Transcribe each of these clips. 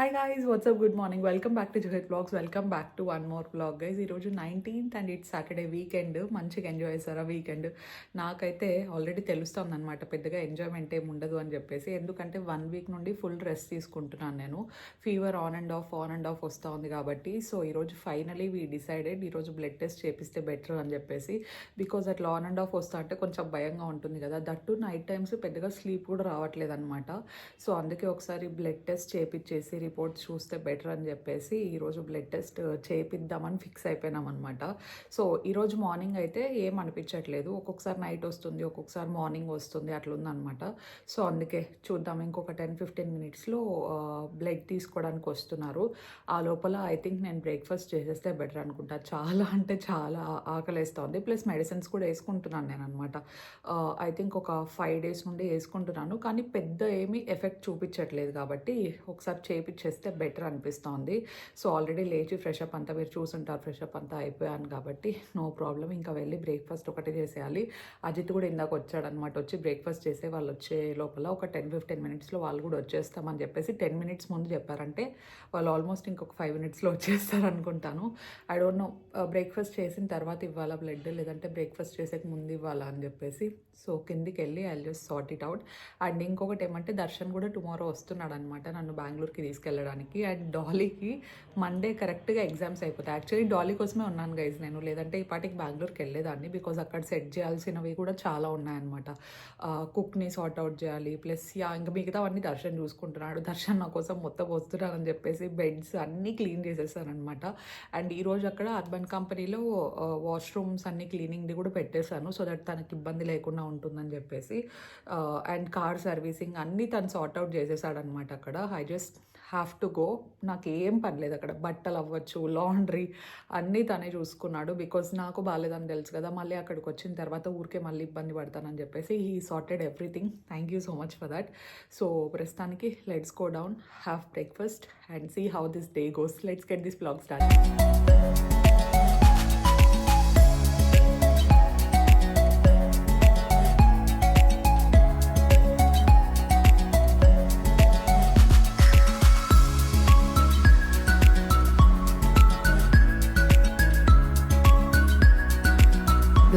Hi guys, what's up, good morning, welcome back to Juhet blogs. Welcome back to one more blog guys. ఈరోజు 19th and it's Saturday weekend. మంచిగా enjoy చేస్తారా weekend? నాకైతే already తెలుస్తుంది అనమాట, పెద్దగా enjoyment ఏమి ఉండదు అని చెప్పేసి. ఎందుకంటే 1 వీక్ నుండి ఫుల్ రెస్ట్ తీసుకుంటున్నాను నేను. ఫీవర్ ఆన్ అండ్ ఆఫ్ వస్తూ ఉంది కాబట్టి. సో ఈరోజు ఫైనలీ వీ డిసైడెడ్ ఈరోజు బ్లడ్ టెస్ట్ చేపిస్తే బెటర్ అని చెప్పేసి. బికాజ్ అట్లా ఆన్ అండ్ ఆఫ్ వస్తా అంటే కొంచెం భయంగా ఉంటుంది కదా. దట్టు నైట్ టైమ్స్ పెద్దగా స్లీప్ కూడా రావట్లేదు అనమాట. సో అందుకే ఒకసారి బ్లడ్ టెస్ట్ చేపించేసి రిపోర్ట్స్ చూస్తే బెటర్ అని చెప్పేసి ఈరోజు బ్లడ్ టెస్ట్ చేపిద్దామని ఫిక్స్ అయిపోయినాం అనమాట. సో ఈరోజు మార్నింగ్ అయితే ఏం అనిపించట్లేదు. ఒక్కొక్కసారి నైట్ వస్తుంది, ఒక్కొక్కసారి మార్నింగ్ వస్తుంది, అట్లుందనమాట. సో అందుకే చూద్దాం, ఇంకొక 10-15 మినిట్స్లో బ్లడ్ తీసుకోవడానికి వస్తున్నారు. ఆ లోపల ఐ థింక్ నేను బ్రేక్ఫాస్ట్ చేసేస్తే బెటర్ అనుకుంటా. చాలా అంటే చాలా ఆకలేస్తుంది. ప్లస్ మెడిసిన్స్ కూడా వేసుకుంటున్నాను నేను అనమాట. ఐ థింక్ ఒక 5 days నుండి వేసుకుంటున్నాను, కానీ పెద్ద ఏమీ ఎఫెక్ట్ చూపించట్లేదు కాబట్టి ఒకసారి చేపిచ్చేస్తే బెటర్ అనిపిస్తోంది. సో ఆల్రెడీ లేచి ఫ్రెషప్ అంతా మీరు చూసుంటారు, ఫ్రెషప్ అంతా అయిపోయాను కాబట్టి నో ప్రాబ్లం. ఇంకా వెళ్ళి బ్రేక్ఫాస్ట్ ఒకటి చేసేయాలి. అజిత్ కూడా ఇందాక వచ్చాడనమాట. వచ్చి బ్రేక్ఫాస్ట్ చేసే వాళ్ళు వచ్చే లోపల ఒక 10-15 మినిట్స్లో వాళ్ళు కూడా వచ్చేస్తామని చెప్పేసి 10 minutes ముందు చెప్పారంటే వాళ్ళు ఆల్మోస్ట్ ఇంకొక 5 minutesలో వచ్చేస్తారు అనుకుంటాను. ఐ డోంట్ నో, బ్రేక్ఫాస్ట్ చేసిన తర్వాత ఇవ్వాలా బ్లడ్, లేదంటే బ్రేక్ఫాస్ట్ చేసే ముందు ఇవ్వాలా అని చెప్పేసి. సో కిందికి వెళ్ళి I just sort it out. And ఇంకొకటి ఏమంటే దర్శన్ కూడా టుమారో వస్తున్నాడు అనమాట నన్ను బెంగళూరుకి తీసుకెళ్ళడానికి. అండ్ డాలీకి మండే కరెక్ట్గా ఎగ్జామ్స్ అయిపోతాయి. యాక్చువల్లీ డాలీ కోసమే ఉన్నాను గైజ్ నేను, లేదంటే ఈ పాటికి బెంగళూరుకి వెళ్ళేదాన్ని. బికాజ్ అక్కడ సెట్ చేయాల్సినవి కూడా చాలా ఉన్నాయన్నమాట. కుక్ని సార్ట్ అవుట్ చేయాలి, ప్లస్ ఇంకా మిగతావన్నీ దర్శన్ చూసుకుంటున్నాడు. దర్శన్ నా కోసం మొత్తం వస్తున్నాడని చెప్పేసి బెడ్స్ అన్నీ క్లీన్ చేసేసానమాట. అండ్ ఈరోజు అక్కడ అర్బన్ కంపెనీలో వాష్రూమ్స్ అన్నీ క్లీనింగ్ది కూడా పెట్టేశాను, సో దట్ తనకి ఇబ్బంది లేకుండా ఉంటుందని చెప్పేసి. అండ్ కార్ సర్వీసింగ్ అన్నీ తను సార్ట్ అవుట్ చేసేసాడనమాట అక్కడ. I just have to go. నాకు ఏం పని లేదు అక్కడ. బట్టలు అవ్వచ్చు, లాండ్రీ అన్నీ తనే చూసుకున్నాడు. బికాజ్ నాకు బాగాలేదని తెలుసు కదా, మళ్ళీ అక్కడికి వచ్చిన తర్వాత ఊరికే మళ్ళీ ఇబ్బంది పడతానని చెప్పేసి he sorted everything. Thank you so much for that. So ప్రస్తుతానికి let's go down, have breakfast and see how this day goes. Let's get this blog start.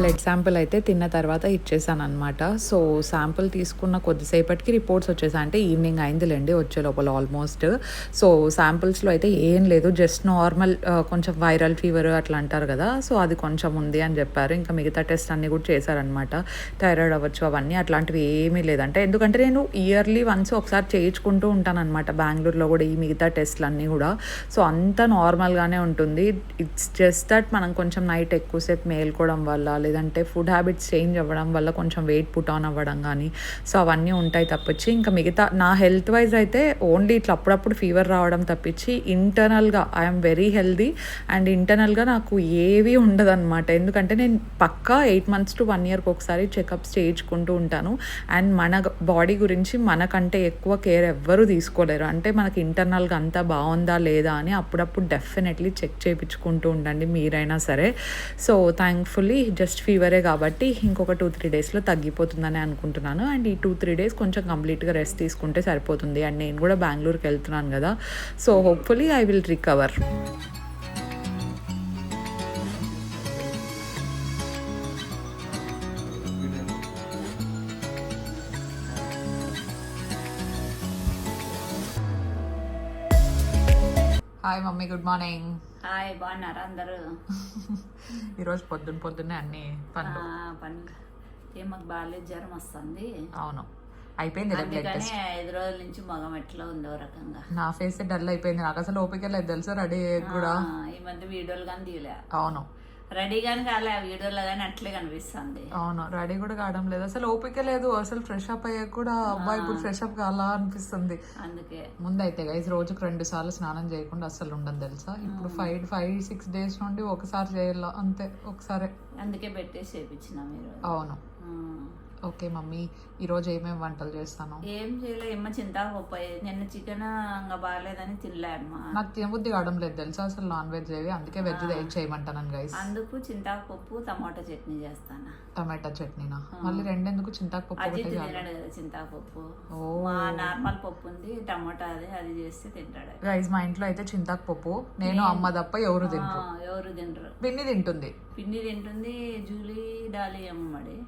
Blood sample అయితే తిన్న తర్వాత ఇచ్చేసాను అనమాట. సో శాంపుల్ తీసుకున్న కొద్దిసేపటికి రిపోర్ట్స్ వచ్చేసాయి. అంటే ఈవినింగ్ అయిందిలేండి వచ్చే లోపల ఆల్మోస్ట్. సో శాంపుల్స్లో అయితే ఏం లేదు, జస్ట్ నార్మల్ కొంచెం వైరల్ ఫీవర్ అట్లా అంటారు కదా, సో అది కొంచెం ఉంది అని చెప్పారు. ఇంకా మిగతా టెస్ట్ అన్నీ కూడా చేశారనమాట. థైరాయిడ్ అవ్వచ్చు అవన్నీ, అట్లాంటివి ఏమీ లేదంటే. ఎందుకంటే నేను ఇయర్లీ వన్స్ ఒకసారి చేయించుకుంటూ ఉంటాను అనమాట బెంగళూరులో కూడా ఈ మిగతా టెస్ట్లు అన్నీ కూడా. సో అంతా నార్మల్గానే ఉంటుంది. ఇట్స్ జస్ట్ దట్ మనం కొంచెం నైట్ ఎక్కువసేపు మేల్కోవడం వల్ల, లేదంటే ఫుడ్ హ్యాబిట్స్ చేంజ్ అవ్వడం వల్ల కొంచెం వెయిట్ పుట్ ఆన్ అవ్వడం కానీ, సో అవన్నీ ఉంటాయి తప్పించి. ఇంకా మిగతా నా హెల్త్ వైజ్ అయితే ఓన్లీ ఇట్లా అప్పుడప్పుడు ఫీవర్ రావడం తప్పించి ఇంటర్నల్గా ఐఎమ్ వెరీ హెల్దీ. అండ్ ఇంటర్నల్గా నాకు ఏవి ఉండదన్నమాట. ఎందుకంటే నేను పక్కా 8 months to 1 year ఒకసారి చెకప్స్ చేయించుకుంటూ ఉంటాను. అండ్ మన బాడీ గురించి మనకంటే ఎక్కువ కేర్ ఎవ్వరూ తీసుకోలేరు. అంటే మనకి ఇంటర్నల్గా అంతా బాగుందా లేదా అని అప్పుడప్పుడు డెఫినెట్లీ చెక్ చేయించుకుంటూ ఉండండి మీరైనా సరే. సో థ్యాంక్ఫుల్లీ జస్ట్ ఫీవరే కాబట్టి ఇంకొక 2-3 daysలో తగ్గిపోతుందని అనుకుంటున్నాను. అండ్ ఈ 2-3 days కొంచెం కంప్లీట్గా రెస్ట్ తీసుకుంటే సరిపోతుంది. అండ్ నేను కూడా బెంగళూరుకి వెళ్తున్నాను కదా, so hopefully I will recover. Hi mummy, good morning. Hi, బాగున్నారా అందరూ? ఈరోజు పొద్దున్నే అన్ని పనులు మాకు బాగాలేదు, జ్వరం వస్తుంది. అవును, అయిపోయింది. అందుకని 5 రోజుల నుంచి మగం ఎట్లా ఉందో రకంగా. నా ఫేస్ డల్ అయిపోయింది. నాకు అసలు ఓపిక లేదు తెలుసా రెడీ కూడా. ఈ మధ్య వీడియోలు కానీ తీయలే. అవును, రెడీ కానీ కాలే, వీడియోలో కానీ అట్లే కనిపిస్తుంది. అవును, రెడీ కూడా కావడం లేదు, అసలు ఓపిక లేదు. అసలు ఫ్రెష్ అప్ అయ్యాక కూడా అబ్బాయి ఇప్పుడు ఫ్రెష్ అప్ కాలా అనిపిస్తుంది. అందుకే ముందైతే గైస్ రోజుకు 2 సార్లు స్నానం చేయకుండా అసలు ఉండదు తెలుసా. ఇప్పుడు 5-6 days నుండి ఒకసారి చేయాల అంతే, ఒకసారి. అందుకే పెట్టేసి చేయించిన మీరు. అవును, ఓకే మమ్మీ, ఈరోజు ఏమేమి వంటలు చేస్తాను? ఏం చేయలే ఏమో చింతాకు నిన్న చికెన్ ఇంకా బాగాలేదని తినలే అమ్మా. నాకు తినబుద్ధి కావడం లేదు తెలుసా, అసలు నాన్ వెజ్ ఏవి, అందుకే వెజ్ చేయమంటాను గైస్. అందుకు చింతాకు పప్పు టమాటా చట్నీ చేస్తాను. టమాటా చట్నీనా? మళ్ళీ రెండెందుకు చింతాకు పప్పు అజిత్ ఒకటే చాలు. తినడు కదా చింతాకు పప్పు. ఓ. మా నార్మల్ పప్పు ఉంది టమాటా అది చేస్తే తింటాడు. గైస్ మా ఇంట్లో అయితే చింతాకు పప్పు నేను అమ్మ తప్ప ఎవరు తింటారు. ఎవరు తినరు. పిన్ని తింటుంది. పిండి తింటుంది, జూలీ డాలి అమ్మడి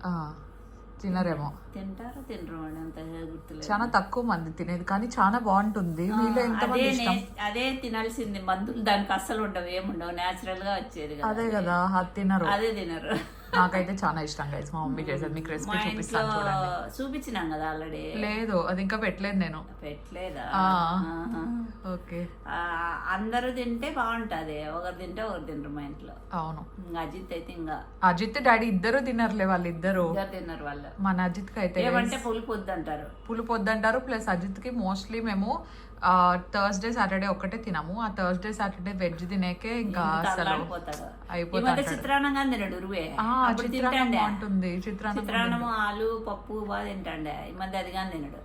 తినరేమో. తింటారు తినరు వాడు అంత గుర్తులేదు. చాలా తక్కువ మంది తినేది కానీ చాలా బాగుంటుంది. మీలో ఎంతమంది ఇష్టం? అదే తినాల్సింది, మందులు దానికి అస్సలు ఉండవు, ఏముండవు, నేచురల్ గా వచ్చేది కదా. అదే కదా, అది తినరు. అదే తినరు. నాకైతే చాలా ఇష్టం గైస్, మా మమ్మీ చేసేది. మీకు రెసిపీ చూపిస్తాను చూడండి. చూపించినాం కదా ఆల్రెడీ. లేదు, అది ఇంకా పెట్టలేదు నేను. పెట్టలేదా? ఓకే. అందరూ తింటే బాగుంటది, ఒకరు తింటే ఒకరు తినరు మా ఇంట్లో. అవును. అజిత్ అయితే ఇంకా అజిత్ డాడీ ఇద్దరు తినర్లే, వాళ్ళిద్దరు తిన్నారు వాళ్ళు. మన అజిత్ కి అయితే ఏమంటే పులుపు వద్దంటారు. పులుపు వద్దంటారు. ప్లస్ అజిత్ కి మోస్ట్లీ మేము థర్స్డే సాటర్డే ఒక్కటే తినము. ఆ థర్స్డే సాటర్డే వెజ్ తినేకే ఇంకా అసలు అయిపోతుంది. చిత్రాన్నంగా తినడు రువే. బాగుంటుంది చిత్రాన్నము, ఆలు పప్పు బాగా తింటాండే. ఈ మధ్య అదిగా తినడు.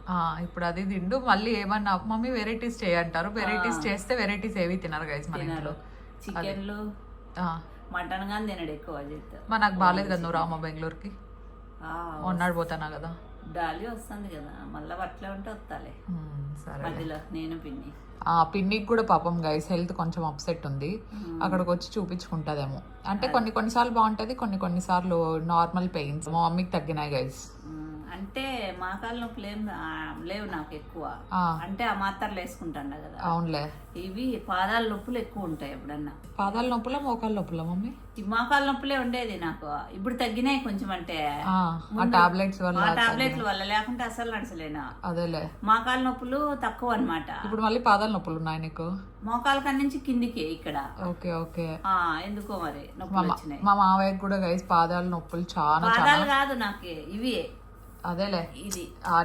ఇప్పుడు అది తిండు. మళ్ళీ ఏమన్నా మమ్మీ వెరైటీస్ చేయంటారు. వెరైటీస్ చేస్తే వెరైటీస్ ఏవి తినరు గైస్ మన ఇంట్లో. చికెన్లు మటన్ గాని తినడు ఎక్కువ అజిత్. నాకు బాగాలేదు కదా, నువ్వు రామా బెంగళూరుకి ఉన్నాడు పోతానా కదా. డాలి వస్తుంది కదా, మళ్ళీ అట్లా ఉంటే వస్తాలే. సరే మధ్యలో నేను పిన్నికి కూడా పాపం గైస్ హెల్త్ కొంచెం అప్సెట్ ఉంది. అక్కడికి వచ్చి చూపించుకుంటదేమో. అంటే కొన్నిసార్లు బాగుంటది, కొన్నిసార్లు నార్మల్ పెయిన్స్. మా మమ్మీకి తగ్గినాయి గైస్. అంటే మోకాళ్ళ నొప్పులు ఏం లేవు నాకు ఎక్కువ. అంటే ఆ మాత్రలు వేసుకుంటాండ కదా. అవునులే. ఇవి పాదాల నొప్పులు ఎక్కువ ఉంటాయి ఎప్పుడన్నా. పాదాల నొప్పుల మోకాళ్ళ నొప్పుల మమ్మీ? మోకాళ్ళ నొప్పులే ఉండేది నాకు, ఇప్పుడు తగ్గినాయి కొంచెం. అంటే టాబ్లెట్స్ వల్ల లేకుంటే అసలు నడచలేను. అదేలే. మోకాళ్ళ నొప్పులు తక్కువ అన్నమాట. ఇప్పుడు మళ్ళీ పాదాల నొప్పులు ఉన్నాయి నీకు? మోకాళ్ళ కాడి నుంచి కిందికి ఇక్కడ. Okay okay. ఎందుకో మరి నొప్పులు వచ్చినాయి. మా మావయ్యకి కూడా గైస్ పాదాల నొప్పులు చాలా. పాదాలు కాదు నాకు ఇవి. అదేలే,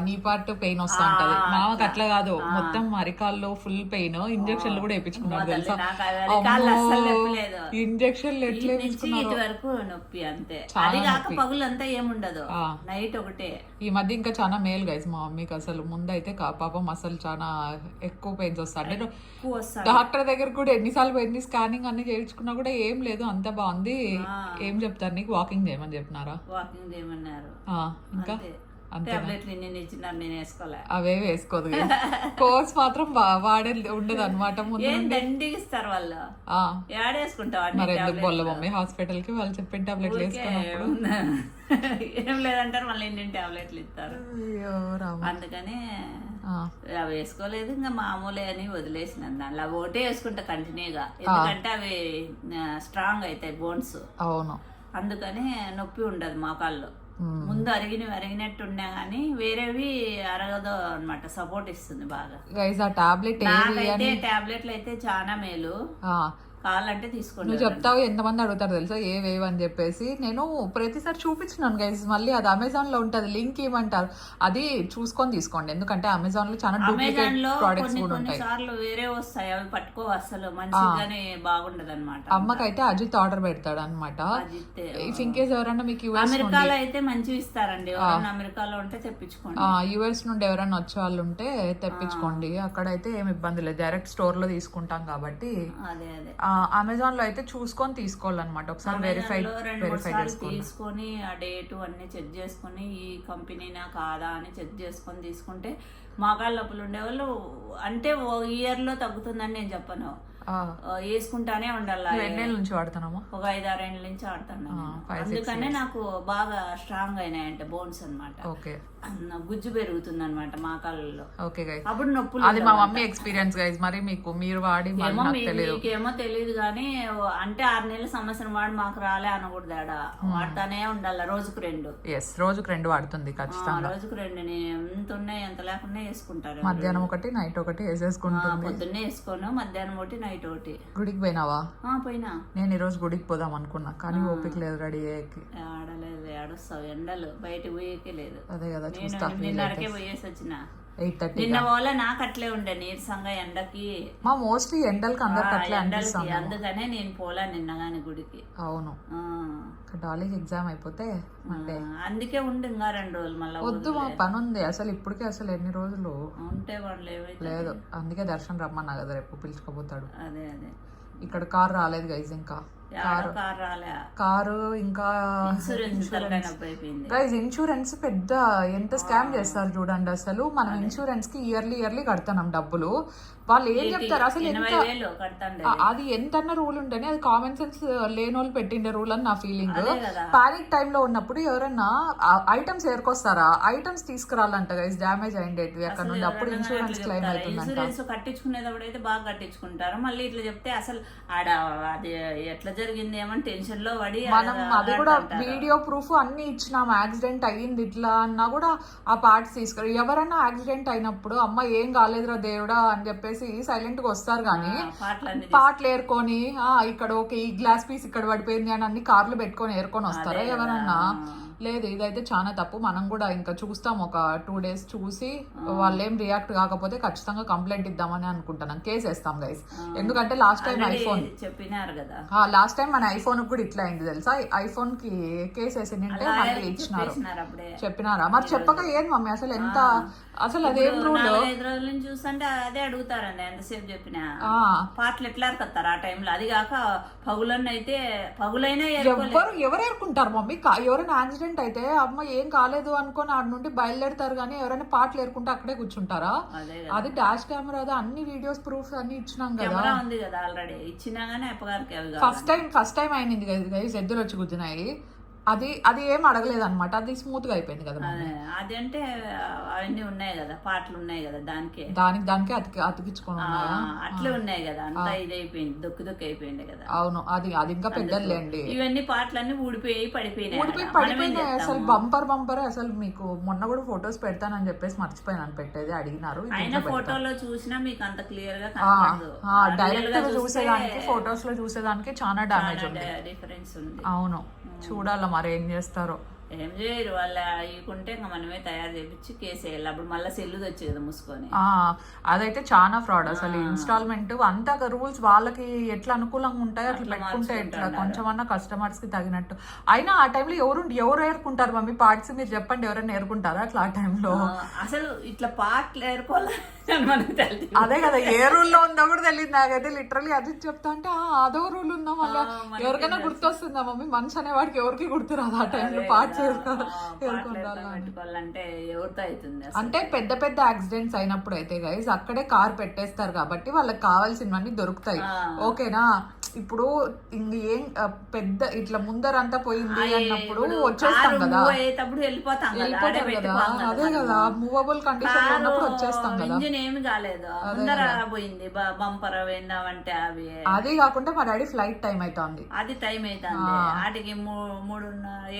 నీ పార్ట్ పెయిన్ వస్తా ఉంటది. మామకి అట్లా కాదు, మొత్తం అరికాల్లో ఫుల్ పెయిన్. ఇంజక్షన్లు కూడా వేయించుకున్నారు తెలుసా. ఇంజక్షన్లు ఎట్లా ఇటు వరకు నొప్పి అంతే. అది కాక పగులంతా ఏముండదు, నైట్ ఒకటే. ఈ మధ్య ఇంకా చాలా మేలు గైస్ మా మమ్మీకి. అసలు ముందైతే పాపం అసలు చాలా ఎక్కువ పెయిన్స్ వస్తాయి. అంటే డాక్టర్ దగ్గర కూడా ఎన్నిసార్లు పోయింది, స్కానింగ్ అన్ని చేయించుకున్నా కూడా ఏం లేదు, అంత బాగుంది. ఏం చెప్తారు నీకు? వాకింగ్ చేయమని చెప్పినారా? వాకింగ్ చేయమన్నారు. ఇంకా వేసుకోలే, అవే వేసుకోదు. కోర్స్ మాత్రం వాడే ఉండదు అనమాట. దండిస్తారు వాళ్ళు. మరి ఎందుకు బొల్ల మమ్మీ హాస్పిటల్ కి వాళ్ళు చెప్పిన టాబ్లెట్లు వేసుకున్నప్పుడు ఏం లేదంటారు, మళ్ళీ ఇంటి టాబ్లెట్లు ఇస్తారు. అందుకని అవి వేసుకోలేదు. ఇంకా మామూలే అని వదిలేసిన దాంట్లో. అవి ఒకటే వేసుకుంటా కంటిన్యూగా, ఎందుకంటే అవి స్ట్రాంగ్ అవుతాయి బోన్స్. అవును. అందుకని నొప్పి ఉండదు మోకాళ్ళు. ముందు అరిగినట్టు ఉన్నా గానీ వేరేవి అరగదు అన్నమాట, సపోర్ట్ ఇస్తుంది బాగా. టాబ్లెట్లు అయితే చాలా మేలు. కావాలంటే తీసుకోండి. నువ్వు చెప్తావు, ఎంతమంది అడుగుతారు తెలుసా ఏవేవి అని చెప్పేసి. నేను ప్రతిసారి చూపించినాను గైస్. మళ్ళీ అది అమెజాన్ లో ఉంటది, లింక్ ఇవ్వమంటారు, అది చూసుకొని తీసుకోండి. ఎందుకంటే అమెజాన్ లో చాలా డూప్లికేట్ ప్రొడక్ట్స్ కూడా ఉంటాయి. సార్లు వేరే వస్తాయి, అవి పట్టుకో అసలు మంచిగానే బాగుండదు అనమాట. అమ్మకైతే అజిత్ ఆర్డర్ పెడతాడు అనమాట. ఇన్ కేస్ ఎవరైనా మీకు అమెరికాలో అయితే మంచివి ఇస్తారండి. అమెరికాలో ఉంటే తెప్పించుకోండి. యుఎస్ నుండి ఎవరైనా వచ్చే వాళ్ళు ఉంటే తెప్పించుకోండి. అక్కడైతే ఏమి ఇబ్బంది లేదు, డైరెక్ట్ స్టోర్ లో తీసుకుంటాం కాబట్టి. అదే అదే. అమెజాన్ లో అయితే చూసుకొని తీసుకోవాలన్నమాట. ఒకసారి వెరిఫై తీసుకొని ఆ డేటు అన్ని చెక్ చేసుకొని ఈ కంపెనీనా కాదా అని చెక్ చేసుకొని తీసుకుంటే మోకాళ్ళ నొప్పులు ఉండేవాళ్ళు అంటే ఇయర్ లో తగ్గుతుందని నేను చెప్పను. వేసుకుంటానే ఉండాలి. ఎన్నేళ్ళ నుంచి వాడుతున్నాము? ఒక 5-6 ఏళ్ళ నుంచి వాడుతున్నాను. అందుకనే నాకు బాగా స్ట్రాంగ్ అయినాయంటే బోన్స్ అనమాట. గుజ్జు పెరుగుతుంది అనమాట మోకాళ్ళలో. అప్పుడు నొప్పులు. అది మా మమ్మీ ఎక్స్పీరియన్స్ గైస్. మరి మీరు వాడి మీకేమో తెలియదు కానీ, అంటే 6 నెలల సంవత్సరం వాడి మాకు రాలే అనకూడదు. ఆడ వాడుతానే ఉండాలి, రోజుకు 2. రోజుకు 2 వాడుతుంది ఖచ్చితంగా. రోజుకు 2 నేను ఎంత ఉన్నాయి ఎంత లేకుండా వేసుకుంటారు. మధ్యాహ్నం ఒకటి నైట్ ఒకటి వేసేసుకుంటాను. పొద్దున్నే వేసుకోను, మధ్యాహ్నం ఒకటి నైట్ ఒకటి. గుడికి పోయినావా? పోయినా. నేను ఈ రోజు గుడికి పోదాం అనుకున్నా కానీ ఓపిక లేదు రెడీ అయ్యేకి. ఆడలేదు, ఆడొస్తావు, ఎండలు బయట పోయేకే లేదు. అదే కదా, నిన్నరకే పోయేసి వచ్చిన. 8:30. నిన్న పోలే నాకు అట్లే ఉండే నీరసంగా ఎండకి మా మోస్ట్లీ ఎండలకి అందరికి అట్లే ఎండలకి అనిపిస్తుంది. అందుకనే నేను పోలే నిన్న గాని గుడికి. అవును, ఆ, డాలీకి ఎగ్జామ్ అయిపోతే మండే. అందుకే ఉండి ఇంకా 2 రోజులు మళ్ళీ వద్దు, మా పని ఉంది అసలు ఇప్పటికే. అసలు ఎన్ని రోజులు ఉంటే వాళ్ళు ఏవైతే లేదు, అందుకే దర్శనం రమ్మన్నా కదా, రేపు పిలుచుకోపోతాడు. అదే ఇక్కడ కార్ రాలేదు గైజ్, ఇంకా కారు రాలే, కారు ఇంకా ఇన్సూరెన్స్ తలకాయ అయిపోయింది గైజ్. ఇన్సూరెన్స్ పెద్ద ఎంత స్కామ్ చేస్తారు చూడండి అసలు. మనం ఇన్సూరెన్స్ కి ఇయర్లీ కడతాం డబ్బులు. వాళ్ళు ఏం చెప్తారు అసలు, ఎంత 80,000 కడతాండే. అది ఎంతన్న రూల్ ఉంటేనే అది కామన్ సెన్స్ లేని వాళ్ళు పెట్టిండే రూల్ అని నా ఫీలింగ్. అదే కదా. పానిక్ టైంలో ఉన్నప్పుడు ఎవరన్నా ఐటమ్స్ ఏరుకొస్తారా, ఐటమ్స్ తీసుకురాలంట గైస్, డ్యామేజ్ అయ్యేటివి అక్కడ నుండి. అప్పుడు ఇన్సూరెన్స్ క్లెయిమ్ అవుతుందంట. ఇన్సూరెన్స్ కట్టించుకునేటప్పుడు అయితే బాగా కట్టించుకుంటారు. మళ్ళీ ఇట్లా చెప్తే అసలు ఆడ అది ఎట్లా జరిగింది ఏమని టెన్షన్ లో పడి మనం అది కూడా వీడియో ప్రూఫ్ అన్ని ఇచ్చినాం. యాక్సిడెంట్ అయ్యింది ఇట్లా అన్నా కూడా ఆ పార్ట్స్ తీసుకురా. ఎవరన్నా యాక్సిడెంట్ అయినప్పుడు అమ్మ ఏం కాలేదురా దేవుడా అని చెప్పేసి సైలెంట్ గా వస్తారు కానీ పాటలు ఏరుకొని ఇక్కడ ఓకే ఈ గ్లాస్ పీస్ ఇక్కడ పడిపోయింది అని అన్ని కార్లు పెట్టుకొని ఏరుకొని వస్తారా ఎవరన్నా? లేదు, ఇదైతే చాలా తప్పు. మనం కూడా ఇంకా చూస్తాం, ఒక 2 days చూసి వాళ్ళు ఏం రియాక్ట్ కాకపోతే ఖచ్చితంగా కంప్లైంట్ ఇద్దామని అనుకుంటున్నాం. కేసు వేస్తాం గైస్. ఎందుకంటే లాస్ట్ టైం ఐఫోన్ చెప్పినారు కదా, లాస్ట్ టైం మన ఐఫోన్ కూడా ఇట్లా అయింది తెలుసా. ఐఫోన్ కి కేసు వేసిందంటే మళ్ళీ ఇచ్చినారు. చెప్పినారా? మరి చెప్పక ఏం మమ్మీ అసలు ఎంత అసలు అదేం రూల్? 5 రోజుల నుంచి చూస్తుంటే అదే అడుగుతారండి ఎంతసేపు చెప్పినా. పాటలు ఎట్లా కత్తారు ఆ టైంలో? అది కాక పగులైతే పగులైనా ఎవరు ఏరుకుంటారు మమ్మీ? ఎవరైనా యాక్సిడెంట్ అయితే అమ్మ ఏం కాలేదు అనుకొని ఆడ నుండి బయలుదేరుతారు కానీ ఎవరైనా పాటలు ఏరుకుంటే అక్కడే కూర్చుంటారా? అది డాష్ కెమెరా అన్ని వీడియోస్ ప్రూఫ్స్ అన్ని ఇచ్చినాం కదా. ఉంది కదా ఆల్రెడీ ఇచ్చినా గానీ అప్పగారికి ఫస్ట్ టైం అయింది కదా ఎద్దులు వచ్చి గుద్దినాయి. అది ఏం అడగలేదు అనమాట. అది స్మూత్ గా అయిపోయింది కదా. అది అంటే అవన్నీ ఉన్నాయి కదా, పాటలు ఉన్నాయి కదా, దానికి అతికించుకొని ఉన్నాయా? అట్లే ఉన్నాయి కదా, అంతా ఇది అయిపోయింది, దొక్కు అయిపోయింది కదా. అవును, అది ఇంకా పెద్దలేండి. ఇవన్నీ పాటలన్నీ ఊడిపోయి పడిపోయినాయి. అసలు బంపర్ అసలు మీకు మొన్న కూడా ఫొటోస్ పెడతానని చెప్పేసి మర్చిపోయాను పెట్టేది, అడిగినారు. అయినా ఫోటోలో చూసినా మీకు అంత క్లియర్ గా డైరెక్ట్ గా చూసేదానికి ఫొటోస్ లో చూసేదానికి చాలా డామేజ్ ఉంది, డిఫరెన్స్ ఉంది. అవును, చూడాల మరి ఏం చేస్తారో. ఏం చేయరు వాళ్ళు అయ్యకుంటే ఇంకా మనమే తయారు చేపించి కేసు వేయాలి. అప్పుడు మళ్ళీ సెల్లు వచ్చి కదా మూసుకొని. అదైతే చాలా ఫ్రాడ్ అసలు. ఇన్స్టాల్మెంట్ అంతా రూల్స్ వాళ్ళకి ఎట్లా అనుకూలంగా ఉంటాయో అట్లా పెట్టుకుంటే ఎట్లా కొంచెమన్నా కస్టమర్స్ కి తగినట్టు. అయినా ఆ టైంలో ఎవరు ఏరుకుంటారు మమ్మీ పార్ట్స్? మీరు చెప్పండి, ఎవరైనా ఏరుకుంటారా అట్లా ఆ టైంలో? అసలు ఇట్లా పాటలు ఏరుకోవాలి అదే కదా, ఏ రూల్ లో ఉందో కూడా తెలియదు నాకైతే. లిటరలీ అది చెప్తా అంటే అదో రూల్ ఉందా మళ్ళీ ఎవరికైనా గుర్తొస్తుందా మమ్మీ? మనిషి అనే వాడికి ఎవరికి గుర్తురాదు ఆ టైంలో పార్ట్స్ పెట్టుకోవాలంటే ఎవరితో అవుతుంది? అంటే పెద్ద యాక్సిడెంట్స్ అయినప్పుడు అయితే గైస్ అక్కడే కార్ పెట్టేస్తారు కాబట్టి వాళ్ళకి కావాల్సినవన్నీ దొరుకుతాయి. ఓకేనా? ఇప్పుడు ఏం పెద్ద ఇట్లా ముందరంతా పోయింది అన్నప్పుడు వచ్చేస్తాం కదా, వెళ్ళిపోతాం కదా. అదే కదా, మూవబుల్ కండిషన్ లో ఉన్నప్పుడు వచ్చేస్తాం కదా. ఏమి కాలేదు, పోయింది బంపర్ పోయిందామంటే అవి. అది కాకుండా మా డాడీ ఫ్లైట్ టైం అవుతుంది, అది టైం అవుతుంది. వాటికి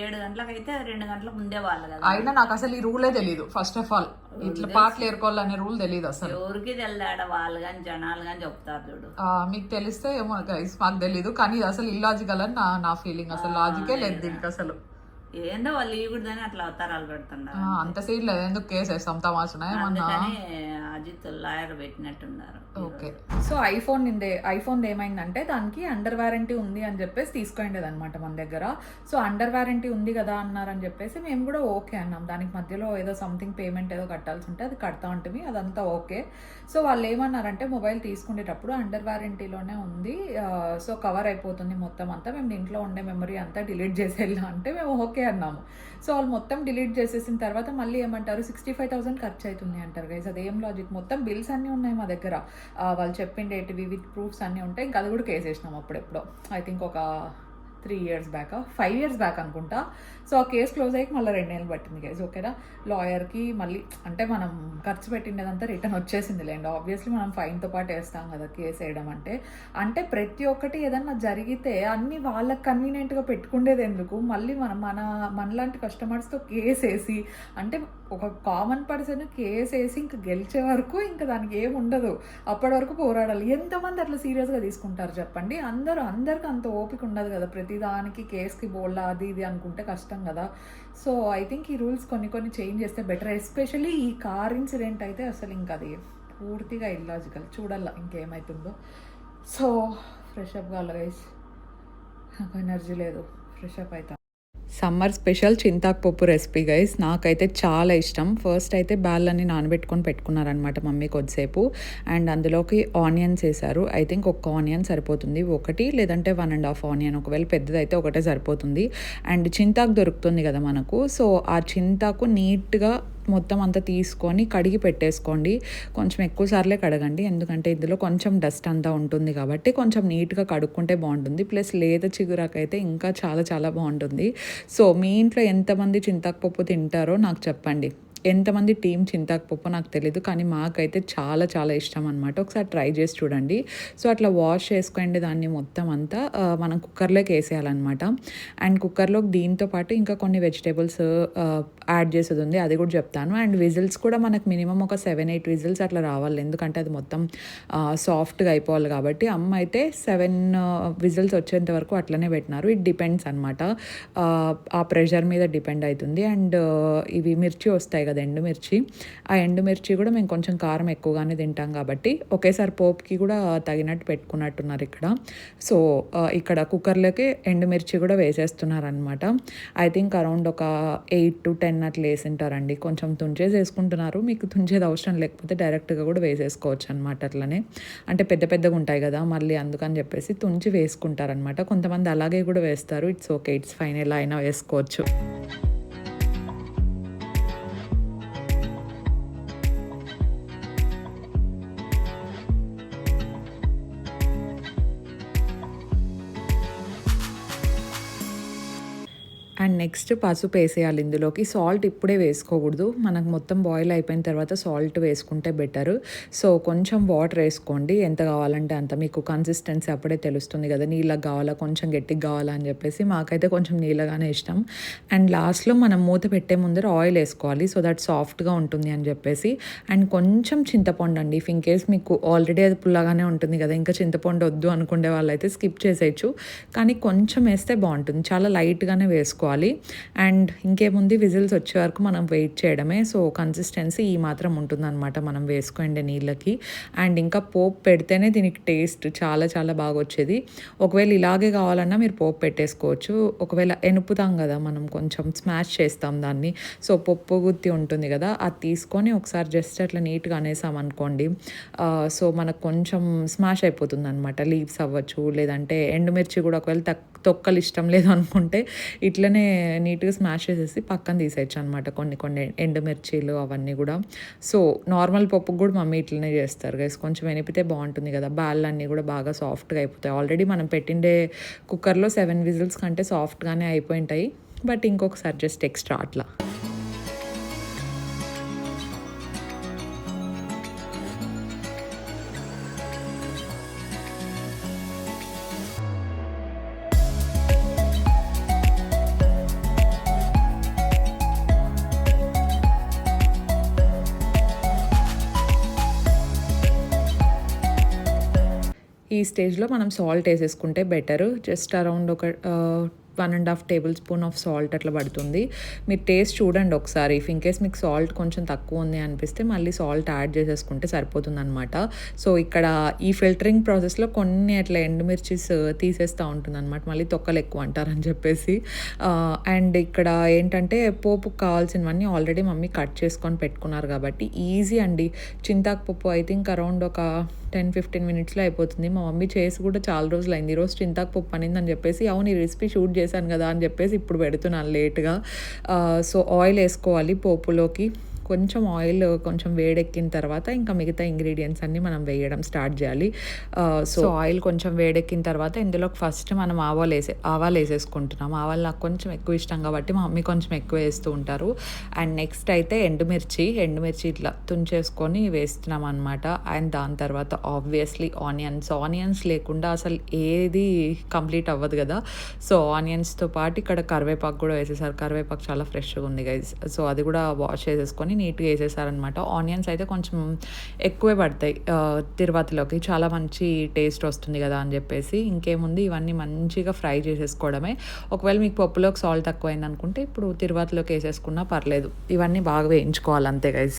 7 గంటలకైతే 2 గంటలకు ఉండేవాళ్ళు కదా. అయినా నాకు అసలు ఈ రూలే తెలీదు. ఫస్ట్ ఆఫ్ ఆల్ ఇట్లా పాటలు ఏరుకోవాలనే రూల్ తెలియదు అసలు. ఎవరికి తెలియదు, వాళ్ళు కానీ జనాలు కానీ చెప్తారు చూడు. మీకు తెలిస్తే ఏమో గైస్, మాకు తెలీదు. కానీ ఇది అసలు ఇల్లాజికల్ అని నా ఫీలింగ్. అసలు లాజికే లేదు దీనికి అసలు. ఏందో వాళ్ళు ఇవ్వకూడదని అట్లా అవతారాలు పెడుతున్నారు. అంత సీన్ లేదు, ఎందుకు కేసు వేస్తాం తమాషనా ఏమన్నా? అజిత్ లాయర్ పెట్టినట్టున్నారు. ఓకే, సో ఐఫోన్ ఏమైందంటే దానికి అండర్ వారంటీ ఉంది అని చెప్పేసి తీసుకోండేది అనమాట మన దగ్గర. సో అండర్ వారంటీ ఉంది కదా అన్నారని చెప్పేసి మేము కూడా ఓకే అన్నాం. దానికి మధ్యలో ఏదో సంథింగ్ పేమెంట్ ఏదో కట్టాల్సి ఉంటే అది కడతా ఉంటుంది, అదంతా ఓకే. సో వాళ్ళు ఏమన్నారంటే మొబైల్ తీసుకునేటప్పుడు అండర్ వారంటీలోనే ఉంది, సో కవర్ అయిపోతుంది మొత్తం అంతా, మేము దీంట్లో ఉండే మెమరీ అంతా డిలీట్ చేసేలా అంటే మేము ఓకే అన్నాము. సో వాళ్ళు మొత్తం డిలీట్ చేసేసిన తర్వాత మళ్ళీ ఏమంటారు 65,000 ఖర్చు అవుతుంది అంటారు గైస్. అదేం లాజిక్? మొత్తం బిల్స్ అన్నీ ఉన్నాయి మా దగ్గర, వాళ్ళు చెప్పిండేటివి విత్ ప్రూఫ్స్ అన్నీ ఉంటాయి. ఇంకా అది కూడా కేసు వేసినాం అప్పుడెప్పుడో, ఐ థింక్ ఒక 3 years బ్యాక్ 5 years బ్యాక్ అనుకుంటా. సో ఆ కేసు క్లోజ్ అయ్యి మళ్ళీ 2 నెలలు పట్టింది గైస్. ఓకేనా? లాయర్కి మళ్ళీ అంటే మనం ఖర్చు పెట్టిండేదంతా రిటర్న్ వచ్చేసింది లేండి. ఆబ్వియస్లీ మనం ఫైన్తో పాటు వేస్తాం కదా కేసు వేయడం అంటే ప్రతి ఒక్కటి ఏదన్నా జరిగితే అన్ని వాళ్ళకి కన్వీనియంట్గా పెట్టుకుండేది ఎందుకు? మళ్ళీ మనలాంటి కస్టమర్స్తో కేసు వేసి అంటే ఒక కామన్ పర్సన్ కేసు వేసి ఇంకా గెలిచే వరకు ఇంకా దానికి ఏమి ఉండదు, అప్పటి వరకు పోరాడాలి. ఎంతమంది అట్లా సీరియస్గా తీసుకుంటారు చెప్పండి? అందరికి అంత ఓపిక ఉండదు కదా, ప్రతిదానికి కేసుకి బోల్డా అది ఇది అనుకుంటే కష్టం కదా. సో ఐ థింక్ ఈ రూల్స్ కొన్ని చేంజ్ చేస్తే బెటర్. ఎస్పెషల్లీ ఈ కార్ ఇన్సిడెంట్ అయితే అసలు ఇంకా అది పూర్తిగా ఇల్లాజికల్. చూడాల ఇంకేమవుతుందో. సో ఫ్రెష్ అప్ కావాలి గైస్, నాకు ఎనర్జీ లేదు, ఫ్రెష్ అప్ అవుతా. సమ్మర్ స్పెషల్ చింతాకు పప్పు రెసిపీ గైస్, నాకైతే చాలా ఇష్టం. ఫస్ట్ అయితే బ్యాళ్ళని నానబెట్టుకొని పెట్టుకున్నారనమాట మమ్మీ కొద్దిసేపు, అండ్ అందులోకి ఆనియన్స్ వేసారు. ఐ థింక్ ఒక ఆనియన్ సరిపోతుంది, ఒకటి లేదంటే 1.5 ఆనియన్, ఒకవేళ పెద్దదైతే ఒకటే సరిపోతుంది. అండ్ చింతాకు దొరుకుతుంది కదా మనకు, సో ఆ చింతాకు నీట్గా మొత్తం అంతా తీసుకొని కడిగి పెట్టేసుకోండి. కొంచెం ఎక్కువ సార్లే కడగండి, ఎందుకంటే ఇందులో కొంచెం డస్ట్ అంతా ఉంటుంది కాబట్టి కొంచెం నీట్గా కడుక్కుంటే బాగుంటుంది. ప్లస్ లేత చిగురాకైతే ఇంకా చాలా బాగుంటుంది. సో మీ ఇంట్లో ఎంతమంది చింతాకు పప్పు తింటారో నాకు చెప్పండి. ఎంతమంది టీం చింతాకు పప్పు నాకు తెలీదు, కానీ మాకైతే చాలా ఇష్టం అనమాట. ఒకసారి ట్రై చేసి చూడండి. సో అట్లా వాష్ చేసుకోండి దాన్ని మొత్తం అంతా, మనం కుక్కర్లోకి వేసేయాలన్నమాట. అండ్ కుక్కర్లోకి దీంతో పాటు ఇంకా కొన్ని వెజిటేబుల్స్ యాడ్ చేసేది ఉంది, అది కూడా చెప్తాను. అండ్ విజిల్స్ కూడా మనకు మినిమం ఒక 7-8 విజిల్స్ అట్లా రావాలి, ఎందుకంటే అది మొత్తం సాఫ్ట్గా అయిపోవాలి కాబట్టి. అమ్మ అయితే 7 విజిల్స్ వచ్చేంత వరకు అట్లనే పెట్టినారు. ఇట్ డిపెండ్స్ అనమాట, ఆ ప్రెషర్ మీద డిపెండ్ అవుతుంది. అండ్ ఇవి మిర్చి వస్తాయి కదా, ఎండుమిర్చి, ఆ ఎండుమిర్చి కూడా మేము కొంచెం కారం ఎక్కువగానే తింటాం కాబట్టి ఒకేసారి పోపుకి కూడా తగినట్టు పెట్టుకున్నట్టున్నారు ఇక్కడ. సో ఇక్కడ కుక్కర్లోకి ఎండుమిర్చి కూడా వేసేస్తున్నారు అనమాట. ఐ థింక్ అరౌండ్ ఒక 8 to 10 అట్లా వేసింటారండి. కొంచెం తుంచేసి వేసుకుంటున్నారు, మీకు తుంచేది అవసరం లేకపోతే డైరెక్ట్గా కూడా వేసేసుకోవచ్చు అనమాట. అట్లనే అంటే పెద్దగా ఉంటాయి కదా, మళ్ళీ అందుకని చెప్పేసి తుంచి వేసుకుంటారనమాట. కొంతమంది అలాగే కూడా వేస్తారు, ఇట్స్ ఓకే, ఇట్స్ ఫైన్, ఎలా అయినా వేసుకోవచ్చు. అండ్ నెక్స్ట్ పసుపు వేసేయాలి ఇందులోకి. సాల్ట్ ఇప్పుడే వేసుకోకూడదు, మనకు మొత్తం బాయిల్ అయిపోయిన తర్వాత సాల్ట్ వేసుకుంటే బెటర్. సో కొంచెం వాటర్ వేసుకోండి, ఎంత కావాలంటే అంత, మీకు కన్సిస్టెన్సీ అప్పుడే తెలుస్తుంది కదా, నీళ్ళకి కావాలా కొంచెం గట్టిగా కావాలా అని చెప్పేసి. మాకైతే కొంచెం నీళ్ళగానే ఇష్టం. అండ్ లాస్ట్లో మనం మూత పెట్టే ముందర ఆయిల్ వేసుకోవాలి, సో దట్ సాఫ్ట్గా ఉంటుంది అని చెప్పేసి. అండ్ కొంచెం చింతపండు అండి, ఇఫ్ ఇన్ కేస్ మీకు ఆల్రెడీ అది పుల్లగానే ఉంటుంది కదా, ఇంకా చింతపండు వద్దు అనుకునే వాళ్ళైతే స్కిప్ చేసేయచ్చు, కానీ కొంచెం వేస్తే బాగుంటుంది. చాలా లైట్గానే వేసుకోవాలి. అండ్ ఇంకేముంది, విజిల్స్ వచ్చే వరకు మనం వెయిట్ చేయడమే. సో కన్సిస్టెన్సీ ఈ మాత్రం ఉంటుందన్నమాట మనం వేసుకోండి నీళ్ళకి. అండ్ ఇంకా పోపు పెడితేనే దీనికి టేస్ట్ చాలా బాగా వచ్చేది. ఒకవేళ ఇలాగే కావాలన్నా మీరు పోపు పెట్టేసుకోవచ్చు. ఒకవేళ ఎనుపుతాం కదా మనం, కొంచెం స్మాష్ చేస్తాం దాన్ని, సో పప్పు గుత్తి ఉంటుంది కదా, అది తీసుకొని ఒకసారి జస్ట్ అట్లా నీట్గా అనేసాం అనుకోండి, సో మనకు కొంచెం స్మాష్ అయిపోతుంది అనమాట. లీవ్స్ అవ్వచ్చు, లేదంటే ఎండుమిర్చి కూడా ఒకవేళ తొక్కలు ఇష్టం లేదు అనుకుంటే ఇట్లనే నీట్గా స్మాష్ చేసేసి పక్కన తీసేయచ్చు అనమాట కొన్ని ఎండుమిర్చీలు అవన్నీ కూడా. సో నార్మల్ పప్పుకు కూడా మమ్మీ ఇట్లనే చేస్తారు గైస్, కొంచెం వెనిపితే బాగుంటుంది కదా, బ్యాళ్ళన్నీ కూడా బాగా సాఫ్ట్గా అయిపోతాయి. ఆల్రెడీ మనం పెట్టిండే కుక్కర్లో 7 విజిల్స్ కంటే సాఫ్ట్గానే అయిపోయింటాయి, బట్ ఇంకొకసారి జస్ట్ ఎక్స్ట్రా అట్లా. ఈ స్టేజ్లో మనం సాల్ట్ వేసేసుకుంటే బెటర్. జస్ట్ అరౌండ్ ఒక 1.5 టేబుల్ స్పూన్ ఆఫ్ సాల్ట్ అట్లా పడుతుంది. మీరు టేస్ట్ చూడండి ఒకసారి, ఇఫ్ ఇన్ కేస్ మీకు సాల్ట్ కొంచెం తక్కువ ఉంది అనిపిస్తే మళ్ళీ సాల్ట్ యాడ్ చేసేసుకుంటే సరిపోతుంది అనమాట. సో ఇక్కడ ఈ ఫిల్టరింగ్ ప్రాసెస్లో కొన్ని అట్లా ఎండుమిర్చిస్ తీసేస్తూ ఉంటుంది అనమాట, మళ్ళీ తొక్కలు ఎక్కువ అంటారని చెప్పేసి. అండ్ ఇక్కడ ఏంటంటే పోపుకు కావాల్సినవన్నీ ఆల్రెడీ మమ్మీ కట్ చేసుకొని పెట్టుకున్నారు కాబట్టి ఈజీ అండి. చింతాకు పప్పు ఐ థింక్ అరౌండ్ ఒక 10-15 మినిట్స్లో అయిపోతుంది. మా మమ్మీ చేసి కూడా చాలా రోజులు అయింది. ఈరోజు చింతాకు పప్పు అనిందని చెప్పేసి, అవును ఈ రెసిపీ షూట్ చేశాను కదా అని చెప్పేసి ఇప్పుడు పెడుతున్నాను లేట్గా. సో ఆయిల్ వేసుకోవాలి పోపులోకి. కొంచెం ఆయిల్ కొంచెం వేడెక్కిన తర్వాత ఇంకా మిగతా ఇంగ్రీడియంట్స్ అన్నీ మనం వేయడం స్టార్ట్ చేయాలి. సో ఆయిల్ కొంచెం వేడెక్కిన తర్వాత ఇందులో ఫస్ట్ మనం ఆవాలు వేసేసుకుంటున్నాం. ఆవాలు నాకు కొంచెం ఎక్కువ ఇష్టం కాబట్టి మా మమ్మీ కొంచెం ఎక్కువ వేస్తూ ఉంటారు. అండ్ నెక్స్ట్ అయితే ఎండుమిర్చి ఇట్లా తుంచేసుకొని వేస్తున్నాం అనమాట. అండ్ దాని తర్వాత ఆబ్వియస్లీ ఆనియన్స్ లేకుండా అసలు ఏది కంప్లీట్ అవ్వదు కదా. సో ఆనియన్స్తో పాటు ఇక్కడ కరివేపాకు కూడా వేసేసారు. కరివేపాకు చాలా ఫ్రెష్గా ఉంది గైస్. సో అది కూడా వాష్ చేసేసుకొని నీట్గా వేసేసారనమాట. ఆనియన్స్ అయితే కొంచెం ఎక్కువే పడతాయి తిరువాతిలోకి, చాలా మంచి టేస్ట్ వస్తుంది కదా అని చెప్పేసి. ఇంకేముంది, ఇవన్నీ మంచిగా ఫ్రై చేసేసుకోవడమే. ఒకవేళ మీకు పప్పులోకి సాల్ట్ తక్కువైంది అనుకుంటే ఇప్పుడు తిరువాతిలోకి వేసేసుకున్నా పర్లేదు. ఇవన్నీ బాగా వేయించుకోవాలి అంతే గైస్.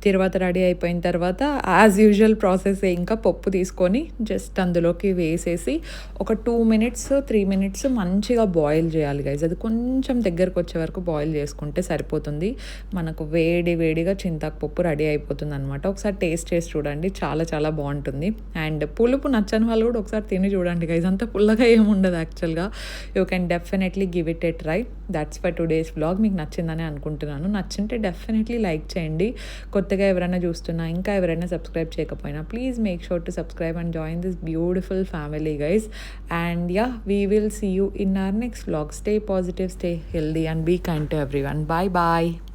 తిరువాత రెడీ అయిపోయిన తర్వాత యాజ్ యూజువల్ ప్రాసెస్ ఇంకా పప్పు తీసుకొని జస్ట్ అందులోకి వేసేసి ఒక 2 minutes 3 minutes మంచిగా బాయిల్ చేయాలి గైజ్. అది కొంచెం దగ్గరకు వచ్చే వరకు బాయిల్ చేసుకుంటే సరిపోతుంది. మనకు వేడిగా చింతాకు పప్పు రెడీ అయిపోతుంది అనమాట. ఒకసారి టేస్ట్ చేసి చూడండి, చాలా చాలా బాగుంటుంది. అండ్ పులుపు నచ్చని వాళ్ళు కూడా ఒకసారి తిని చూడండి గైజ్. అంత పుల్లగా ఏముండదు యాక్చువల్గా. You can definitely give it A try. That's for today's vlog. మీకు నచ్చిందని అనుకుంటున్నాను. నచ్చింటే డెఫినెట్లీ లైక్ చేయండి. కొత్తగా ఎవరైనా చూస్తున్నా, ఇంకా ఎవరైనా సబ్స్క్రైబ్ చేయకపోయినా please make sure to subscribe and join this beautiful family guys. And yeah, we will see you in our next vlog. Stay positive, stay healthy and be kind to everyone. Bye bye.